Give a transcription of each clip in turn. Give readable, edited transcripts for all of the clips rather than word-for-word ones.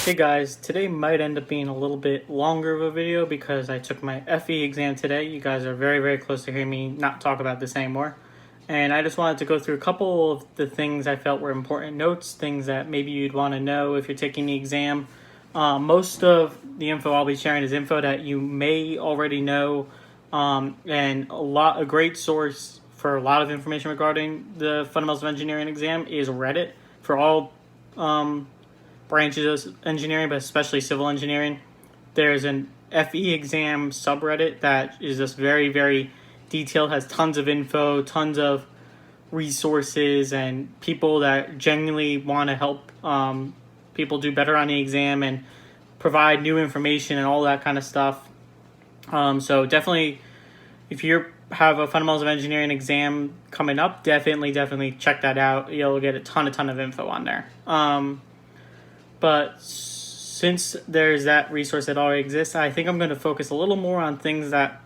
Hey guys, today might end up being a little bit longer of a video because I took my FE exam today. You guys are very close to hearing me not talk about this anymore. And I just wanted to go through a couple of the things I felt were important notes, things that maybe you'd want to know if you're taking the exam. Most of the info I'll be sharing is info that you may already know, and a great source for a lot of information regarding the Fundamentals of Engineering exam is Reddit for all branches of engineering, but especially civil engineering. There's an FE exam subreddit that is just very detailed, has tons of info, tons of resources, and people that genuinely want to help people do better on the exam and provide new information and all that kind of stuff. So definitely, if you have a Fundamentals of Engineering exam coming up, definitely check that out. You'll get a ton of info on there. But since there's that resource that already exists, I think I'm going to focus a little more on things that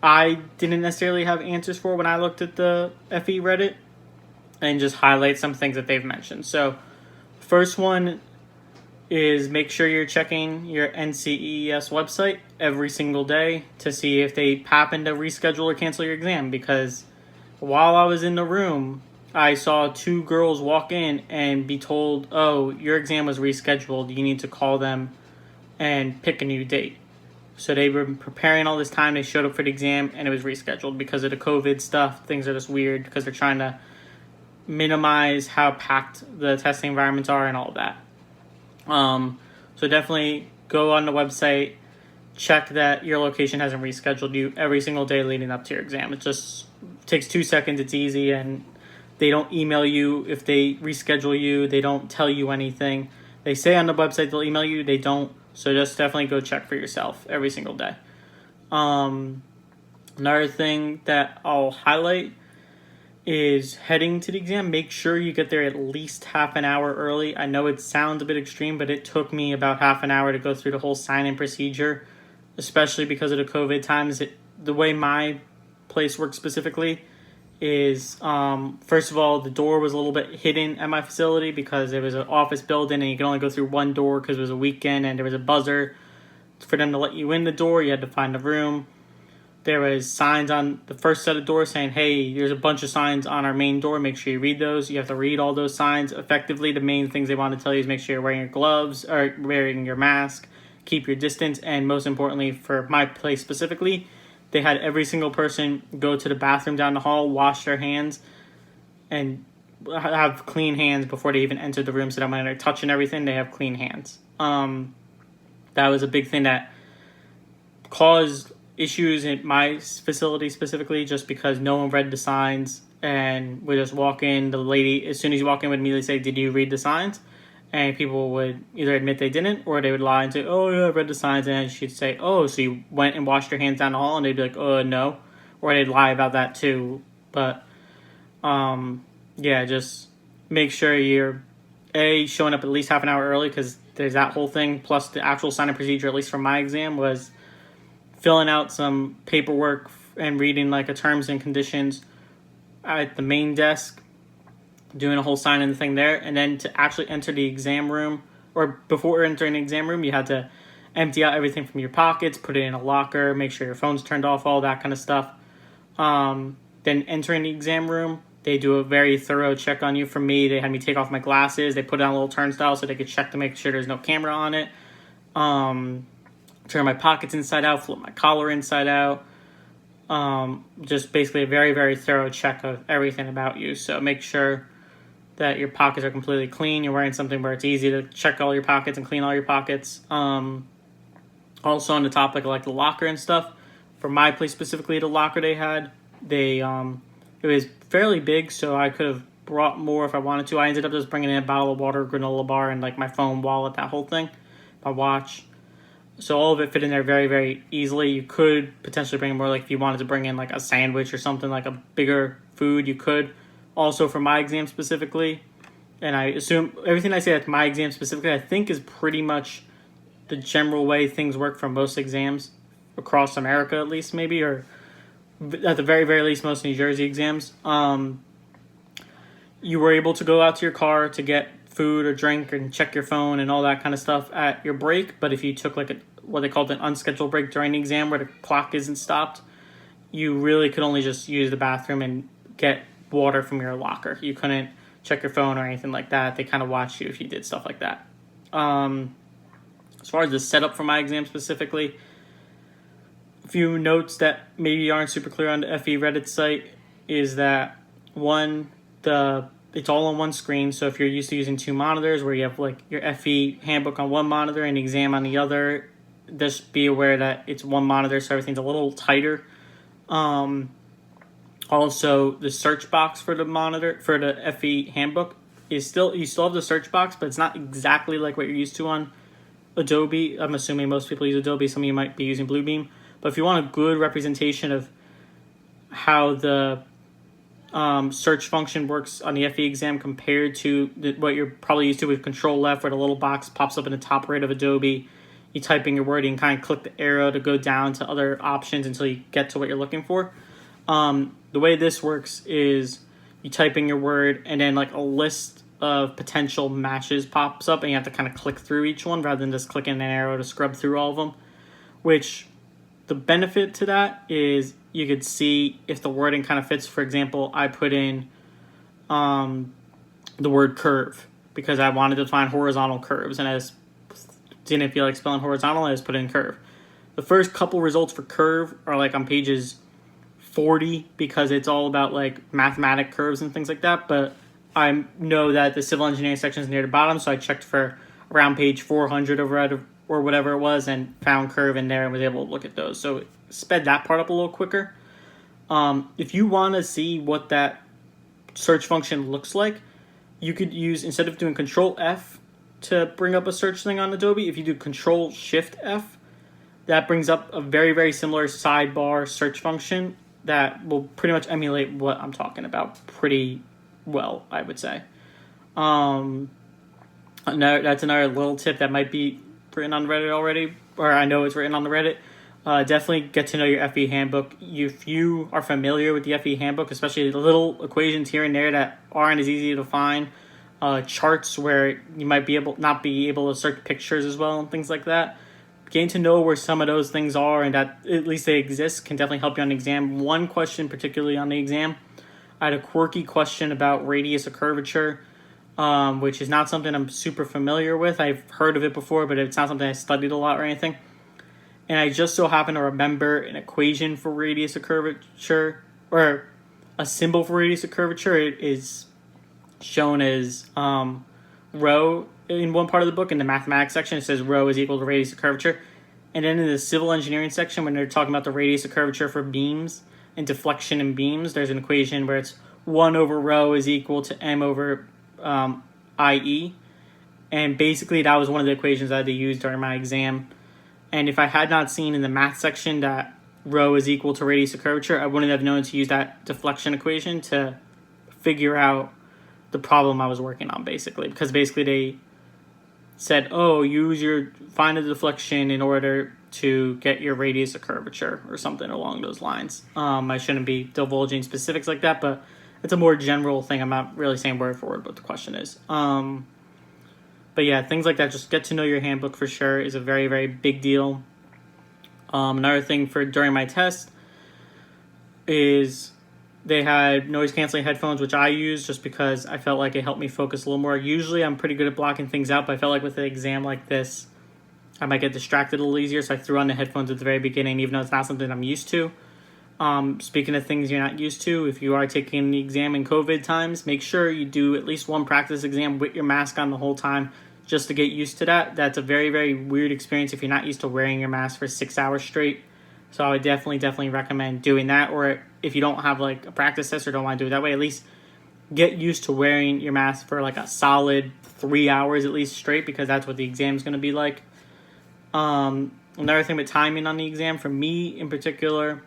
I didn't necessarily have answers for when I looked at the FE Reddit and just highlight some things that they've mentioned. So first one is make sure you're checking your NCEES website every single day to see if they happen to reschedule or cancel your exam, because while I was in the room, I saw two girls walk in and be told, oh, your exam was rescheduled. You need to call them and pick a new date. So they were preparing all this time. They showed up for the exam and it was rescheduled because of the COVID stuff. Things are just weird because they're trying to minimize how packed the testing environments are and all of that. So definitely go on the website, check that your location hasn't rescheduled you every single day leading up to your exam. It just takes 2 seconds. It's easy, and they don't email you if they reschedule you. They don't tell you anything. They say on the website they'll email you. They don't. So just definitely go check for yourself every single day. Another thing that I'll highlight is heading to the exam. Make sure you get there at least half an hour early. I know it sounds a bit extreme, but it took me about half an hour to go through the whole sign-in procedure, especially because of the COVID times. The way my place works specifically is, first of all, the door was a little bit hidden at my facility because it was an office building and you could only go through one door because it was a weekend, and there was a buzzer for them to let you in the door. You had to find a room. There was signs on the first set of doors saying, hey, there's a bunch of signs on our main door. Make sure you read those. You have to read all those signs effectively. The main things they want to tell you is make sure you're wearing your gloves or wearing your mask, keep your distance, and most importantly, for my place specifically, they had every single person go to the bathroom down the hall, wash their hands, and have clean hands before they even enter the room, so that when they're touching everything, they have clean hands. That was a big thing that caused issues in my facility specifically, just because no one read the signs and would just walk in. The lady, as soon as you walk in, would immediately say, did you read the signs? And people would either admit they didn't, or they would lie and say, oh, yeah, I read the signs. And she'd say, oh, so you went and washed your hands down the hall? And they'd be like, oh, no. Or they'd lie about that too. But, yeah, just make sure you're, showing up at least half an hour early, because there's that whole thing. Plus the actual sign-up procedure, at least for my exam, was filling out some paperwork and reading like a terms and conditions at the main desk, doing a whole sign-in thing there, and then to actually enter the exam room, or before entering the exam room, you had to empty out everything from your pockets, put it in a locker, make sure your phone's turned off, all that kind of stuff. Then entering the exam room, they do a very thorough check on you. For me, they had me take off my glasses, they put on a little turnstile so they could check to make sure there's no camera on it. Turn my pockets inside out, flip my collar inside out. Just basically a very thorough check of everything about you. So make sure that your pockets are completely clean. You're wearing something where it's easy to check all your pockets and clean all your pockets. Also on the topic of like the locker and stuff, for my place specifically, the locker they had, it was fairly big, so I could have brought more if I wanted to. I ended up just bringing in a bottle of water, granola bar, and like my phone, wallet, that whole thing, my watch. So all of it fit in there very easily. You could potentially bring more, like if you wanted to bring in like a sandwich or something, like a bigger food, you could. Also for my exam specifically, and I assume everything I say at my exam specifically, I think is pretty much the general way things work for most exams across America, at least maybe, or at the very least most New Jersey exams. You were able to go out to your car to get food or drink and check your phone and all that kind of stuff at your break. But if you took like what they called an unscheduled break during the exam where the clock isn't stopped, you really could only just use the bathroom and get water from your locker. You couldn't check your phone or anything like that. They kind of watched you if you did stuff like that. As far as the setup for my exam specifically, a few notes that maybe aren't super clear on the FE Reddit site is that, one, it's all on one screen. So if you're used to using two monitors where you have like your FE handbook on one monitor and exam on the other, just be aware that it's one monitor, so everything's a little tighter. Also, the search box for the monitor for the FE handbook is you still have the search box, but it's not exactly like what you're used to on Adobe. I'm assuming most people use Adobe. Some of you might be using Bluebeam. But if you want a good representation of how the search function works on the FE exam compared to what you're probably used to with Control Left, where the little box pops up in the top right of Adobe, you type in your word and kind of click the arrow to go down to other options until you get to what you're looking for. The way this works is you type in your word and then like a list of potential matches pops up and you have to kind of click through each one rather than just clicking an arrow to scrub through all of them, which the benefit to that is you could see if the wording kind of fits. For example, I put in the word curve because I wanted to find horizontal curves and I just didn't feel like spelling horizontal, I just put in curve. The first couple results for curve are like on pages 40 because it's all about like mathematic curves and things like that, but I know that the civil engineering section is near the bottom, so I checked for around page 400 or whatever it was and found curve in there and was able to look at those. So it sped that part up a little quicker. If you want to see what that search function looks like, you could use, instead of doing Control F to bring up a search thing on Adobe, if you do Control Shift F, that brings up a very, very similar sidebar search function that will pretty much emulate what I'm talking about pretty well, I would say. That's another little tip that might be written on Reddit already, or I know it's written on the Reddit. Definitely get to know your FE handbook. If you are familiar with the FE handbook, especially the little equations here and there that aren't as easy to find, charts where you might not be able to search pictures as well and things like that, getting to know where some of those things are and that at least they exist can definitely help you on the exam. One question particularly on the exam, I had a quirky question about radius of curvature, which is not something I'm super familiar with. I've heard of it before, but it's not something I studied a lot or anything. And I just so happen to remember an equation for radius of curvature, or a symbol for radius of curvature. It is shown as rho in one part of the book. In the mathematics section, it says rho is equal to radius of curvature. And then in the civil engineering section, when they're talking about the radius of curvature for beams and deflection in beams, there's an equation where it's 1 over rho is equal to m over IE. And basically that was one of the equations I had to use during my exam. And if I had not seen in the math section that rho is equal to radius of curvature, I wouldn't have known to use that deflection equation to figure out the problem I was working on, basically. Because basically they said, find a deflection in order to get your radius of curvature or something along those lines. I shouldn't be divulging specifics like that, but it's a more general thing. I'm not really saying word for word what the question is. But yeah, things like that, just get to know your handbook for sure is a very, very big deal. Another thing for during my test is they had noise canceling headphones, which I use just because I felt like it helped me focus a little more. Usually I'm pretty good at blocking things out, but I felt like with an exam like this, I might get distracted a little easier. So I threw on the headphones at the very beginning, even though it's not something I'm used to. Speaking of things you're not used to, if you are taking the exam in COVID times, make sure you do at least one practice exam with your mask on the whole time just to get used to that. That's a very, very weird experience if you're not used to wearing your mask for 6 hours straight. So I would definitely recommend doing that. Or if you don't have like a practice test or don't want to do it that way, at least get used to wearing your mask for like a solid 3 hours at least straight, because that's what the exam is going to be like. Another thing with timing on the exam, for me in particular,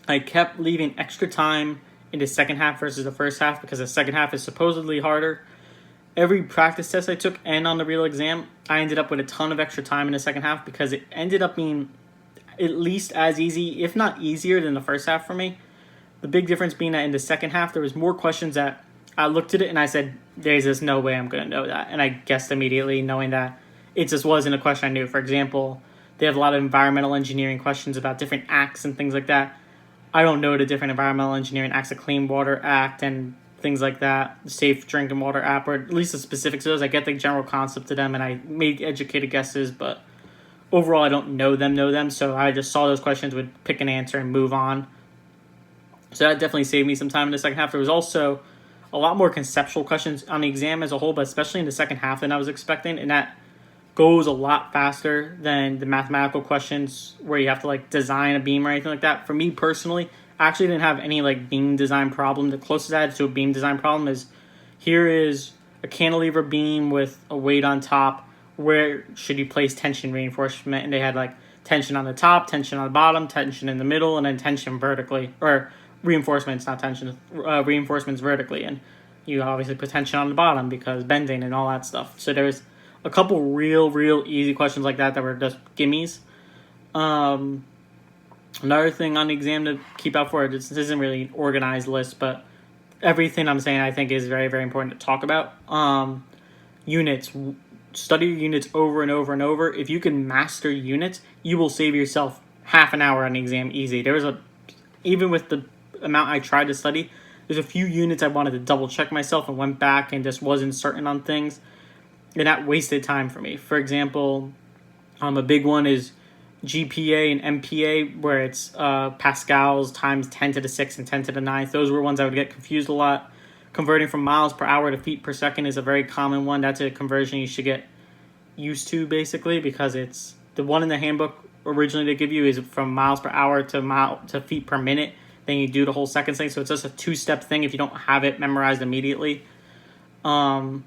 I kept leaving extra time in the second half versus the first half because the second half is supposedly harder. Every practice test I took and on the real exam, I ended up with a ton of extra time in the second half because it ended up being at least as easy, if not easier, than the first half for me. The big difference being that in the second half, there was more questions that I looked at it and I said, there's just no way I'm going to know that. And I guessed immediately, knowing that it just wasn't a question I knew. For example, they have a lot of environmental engineering questions about different acts and things like that. I don't know the different environmental engineering acts, the Clean Water Act and things like that, the Safe Drinking Water Act, or at least the specifics of those. I get the general concept of them, and I make educated guesses, but overall I don't know them. So I just saw those questions, would pick an answer and move on. So that definitely saved me some time in the second half. There was also a lot more conceptual questions on the exam as a whole, but especially in the second half than I was expecting, and that goes a lot faster than the mathematical questions where you have to like design a beam or anything like that. For me personally, I actually didn't have any like beam design problem. The closest I had to a beam design problem is, here is a cantilever beam with a weight on top. Where should you place tension reinforcement? And they had like tension on the top, tension on the bottom, tension in the middle, and then tension vertically, or reinforcements, not tension, reinforcements vertically. And you obviously put tension on the bottom because bending and all that stuff. So there's a couple real easy questions like that were just gimmies. Another thing on the exam to keep out for, this isn't really an organized list, but everything I'm saying I think is very important to talk about. Units. Study your units over and over and over. If you can master units, you will save yourself half an hour on the exam easy. Even with the amount I tried to study, there's a few units I wanted to double check myself and went back and just wasn't certain on things. And that wasted time for me. For example, a big one is GPA and MPA, where it's pascals times 10 to the 6th and 10 to the 9th. Those were ones I would get confused a lot. Converting from miles per hour to feet per second is a very common one. That's a conversion you should get used to, basically, because it's the one in the handbook originally they give you is from miles per hour to feet per minute. Then you do the whole seconds thing. So it's just a two-step thing if you don't have it memorized immediately. So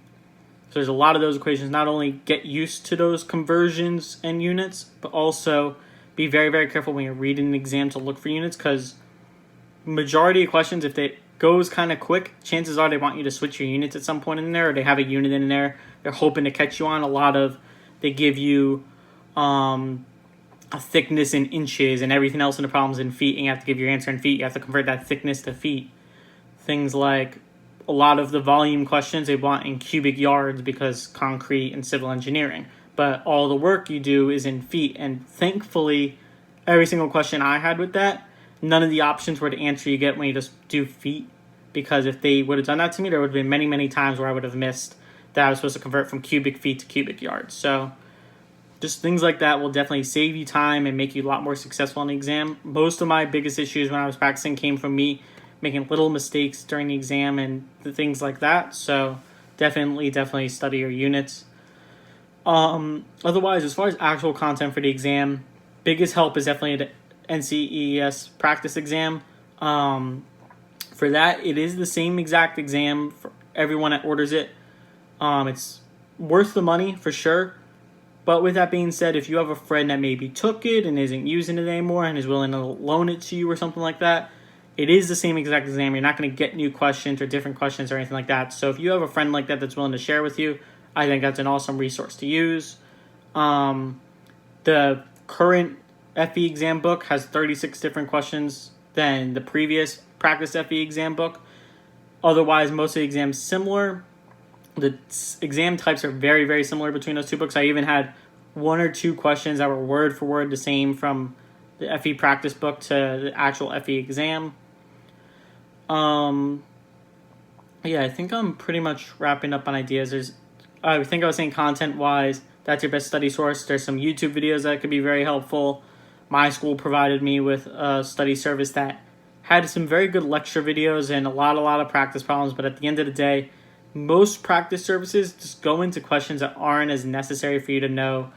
there's a lot of those equations. Not only get used to those conversions and units, but also be very careful when you're reading an exam to look for units, because majority of questions, if they goes kind of quick, chances are they want you to switch your units at some point in there, or they have a unit in there they're hoping to catch you on. They give you a thickness in inches, and everything else in the problem's in feet, and you have to give your answer in feet. You have to convert that thickness to feet. Things like a lot of the volume questions they want in cubic yards because concrete and civil engineering, but all the work you do is in feet. And thankfully, every single question I had with that, none of the options were the answer you get when you just do feet, because if they would have done that to me, there would have been many times where I would have missed that I was supposed to convert from cubic feet to cubic yards. So just things like that will definitely save you time and make you a lot more successful on the exam. Most of my biggest issues when I was practicing came from me making little mistakes during the exam and things like that. So definitely study your units. Otherwise, as far as actual content for the exam, biggest help is definitely the NCEES practice exam. For that, it is the same exact exam for everyone that orders it. It's worth the money for sure. But with that being said, if you have a friend that maybe took it and isn't using it anymore and is willing to loan it to you or something like that, it is the same exact exam. You're not going to get new questions or different questions or anything like that. So if you have a friend like that that's willing to share with you, I think that's an awesome resource to use. The current FE exam book has 36 different questions than the previous practice FE exam book. Otherwise, most of the exams similar. The exam types are very similar between those two books. I even had one or two questions that were word for word the same from the FE practice book to the actual FE exam. I think I'm pretty much wrapping up on ideas. I think I was saying content-wise, that's your best study source. There's some YouTube videos that could be very helpful. My school provided me with a study service that had some very good lecture videos and a lot of practice problems, but at the end of the day, most practice services just go into questions that aren't as necessary for you to know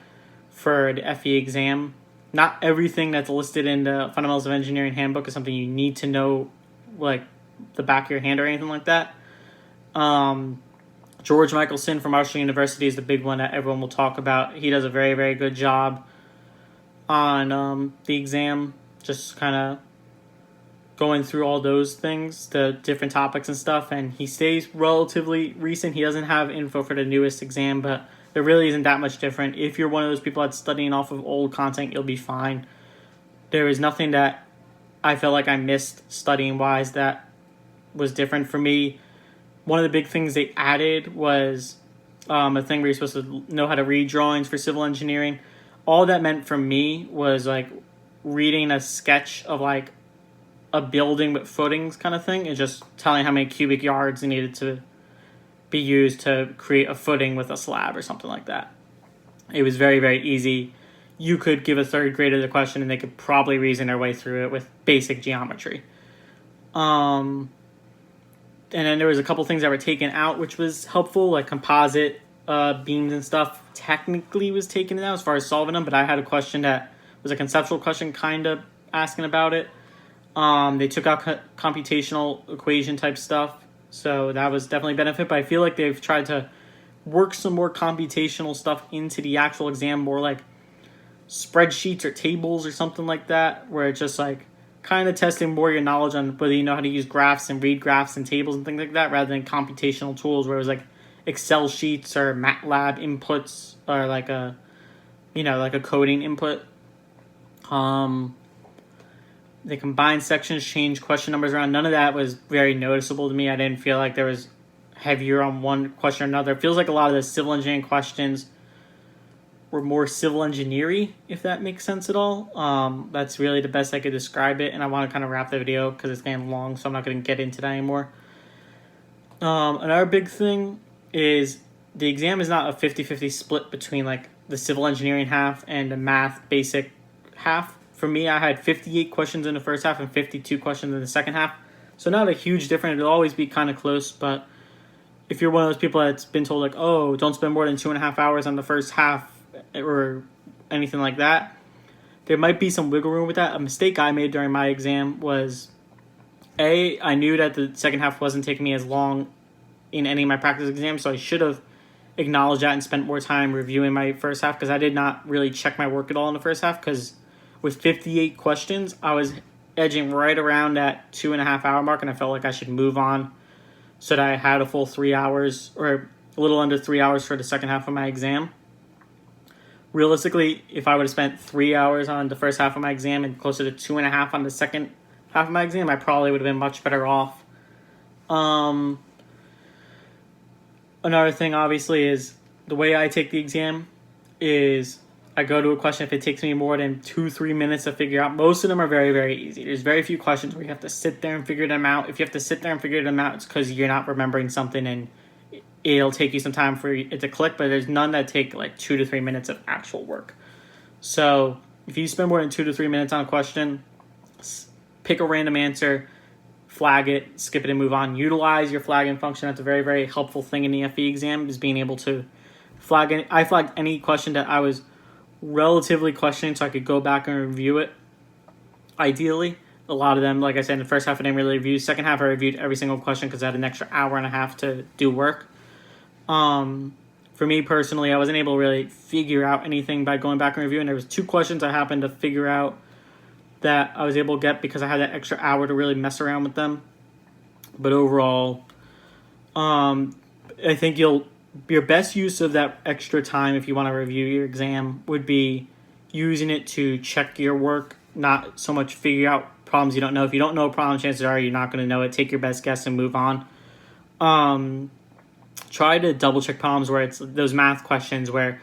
for the FE exam. Not everything that's listed in the Fundamentals of Engineering Handbook is something you need to know, like the back of your hand or anything like that. George Michelson from Marshall University is the big one that everyone will talk about. He does a very good job on the exam, just kind of going through all those things, the different topics and stuff, and he stays relatively recent. He doesn't have info for the newest exam, but there really isn't that much different. If you're one of those people that's studying off of old content, you'll be fine. There is nothing that I felt like I missed studying-wise that was different for me. one of the big things they added was a thing where you're supposed to know how to read drawings for civil engineering. All that meant for me was like reading a sketch of like a building with footings kind of thing, and just telling how many cubic yards needed to be used to create a footing with a slab or something like that. It was very, very easy. You could give a third grader the question and they could probably reason their way through it with basic geometry. And then there was a couple things that were taken out, which was helpful, like composite beams and stuff technically was taken out as far as solving them, but I had a question that was a conceptual question kind of asking about it. They took out computational equation type stuff, so that was definitely a benefit, but I feel like they've tried to work some more computational stuff into the actual exam, more like spreadsheets or tables or something like that, where it's just like kind of testing more your knowledge on whether you know how to use graphs and read graphs and tables and things like that, rather than computational tools where it was like Excel sheets or MATLAB inputs or like a, like a coding input. They combined sections, changed question numbers around. None of that was very noticeable to me. I didn't feel like there was heavier on one question or another. It feels like a lot of the civil engineering questions were more civil engineering, if that makes sense at all. That's really the best I could describe it, and I want to kind of wrap the video because it's getting long, so I'm not going to get into that anymore. Another big thing is the exam is not a 50-50 split between like the civil engineering half and the math basic half. For me, I had 58 questions in the first half and 52 questions in the second half, so not a huge difference. It'll always be kind of close, but if you're one of those people that's been told like, oh, don't spend more than 2.5 hours on the first half or anything like that, there might be some wiggle room with that. A mistake I made during my exam was, I knew that the second half wasn't taking me as long in any of my practice exams, so I should have acknowledged that and spent more time reviewing my first half, because I did not really check my work at all in the first half, because with 58 questions, I was edging right around that 2.5 hour mark, and I felt like I should move on so that I had a full 3 hours or a little under 3 hours for the second half of my exam. Realistically, if I would have spent 3 hours on the first half of my exam and closer to 2.5 on the second half of my exam, I probably would have been much better off. Another thing, obviously, is the way I take the exam is I go to a question if it takes me more than 2-3 minutes to figure out. Most of them are very, very easy. There's very few questions where you have to sit there and figure them out. If you have to sit there and figure them out, it's because you're not remembering something and it'll take you some time for it to click, but there's none that take like 2 to 3 minutes of actual work. So if you spend more than 2 to 3 minutes on a question, pick a random answer, flag it, skip it, and move on. Utilize your flagging function. That's a very, very helpful thing in the FE exam, is being able to flag it. I flagged any question that I was relatively questioning so I could go back and review it. Ideally, a lot of them, like I said, in the first half I didn't really review. Second half I reviewed every single question because I had an extra hour and a half to do work. For me personally, I wasn't able to really figure out anything by going back and reviewing. There was 2 questions I happened to figure out that I was able to get because I had that extra hour to really mess around with them. But overall, I think your best use of that extra time, if you want to review your exam, would be using it to check your work, not so much figure out problems you don't know. If you don't know a problem, chances are you're not going to know it. Take your best guess and move on. Try to double check problems where it's those math questions where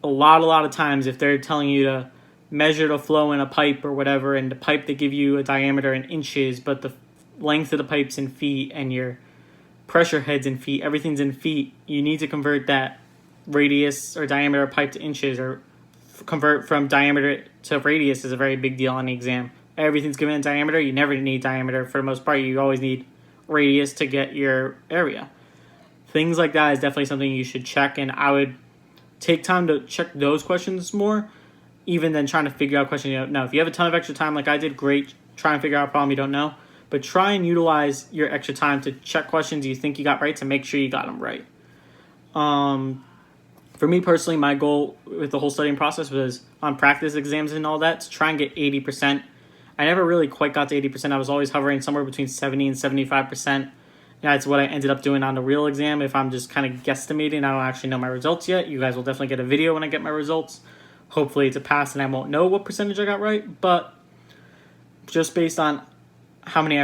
a lot of times if they're telling you to measure the flow in a pipe or whatever, and the pipe, they give you a diameter in inches, but the length of the pipe's in feet and your pressure head's in feet, everything's in feet, you need to convert that radius or diameter of pipe to inches, or convert from diameter to radius is a very big deal on the exam. Everything's given in diameter. You never need diameter for the most part. You always need radius to get your area. Things like that is definitely something you should check, and I would take time to check those questions more, even than trying to figure out questions you don't know. If you have a ton of extra time like I did, great. Try and figure out a problem you don't know. But try and utilize your extra time to check questions you think you got right to make sure you got them right. For me personally, my goal with the whole studying process was on practice exams and all that to try and get 80%. I never really quite got to 80%. I was always hovering somewhere between 70 and 75%. That's what I ended up doing on the real exam. If I'm just kind of guesstimating, I don't actually know my results yet. You guys will definitely get a video when I get my results. Hopefully it's a pass and I won't know what percentage I got right. But just based on how many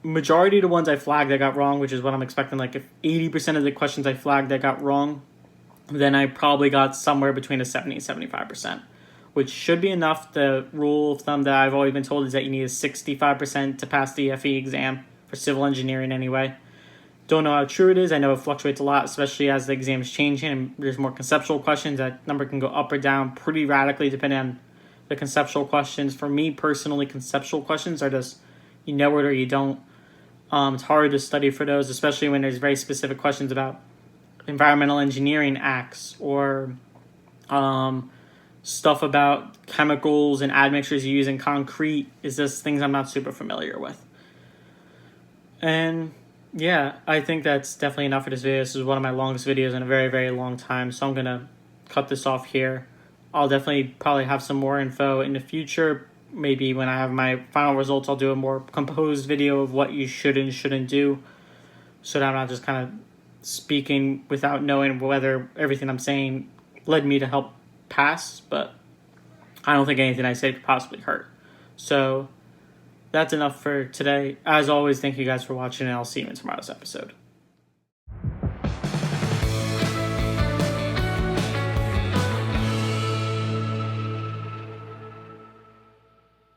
majority of the ones I flagged I got wrong, which is what I'm expecting. Like if 80% of the questions I flagged I got wrong, then I probably got somewhere between a 70 and 75%, which should be enough. The rule of thumb that I've always been told is that you need a 65% to pass the FE exam for civil engineering anyway. Don't know how true it is. I know it fluctuates a lot, especially as the exam is changing and there's more conceptual questions. That number can go up or down pretty radically depending on the conceptual questions. For me personally, conceptual questions are just you know it or you don't. It's hard to study for those, especially when there's very specific questions about environmental engineering acts or stuff about chemicals and admixtures you use in concrete. Is just things I'm not super familiar with. And yeah, I think that's definitely enough for this video. This is one of my longest videos in a very, very long time, so I'm going to cut this off here. I'll definitely probably have some more info in the future. Maybe when I have my final results, I'll do a more composed video of what you should and shouldn't do, so that I'm not just kind of speaking without knowing whether everything I'm saying led me to help pass, but I don't think anything I say could possibly hurt. So that's enough for today. As always, thank you guys for watching, and I'll see you in tomorrow's episode.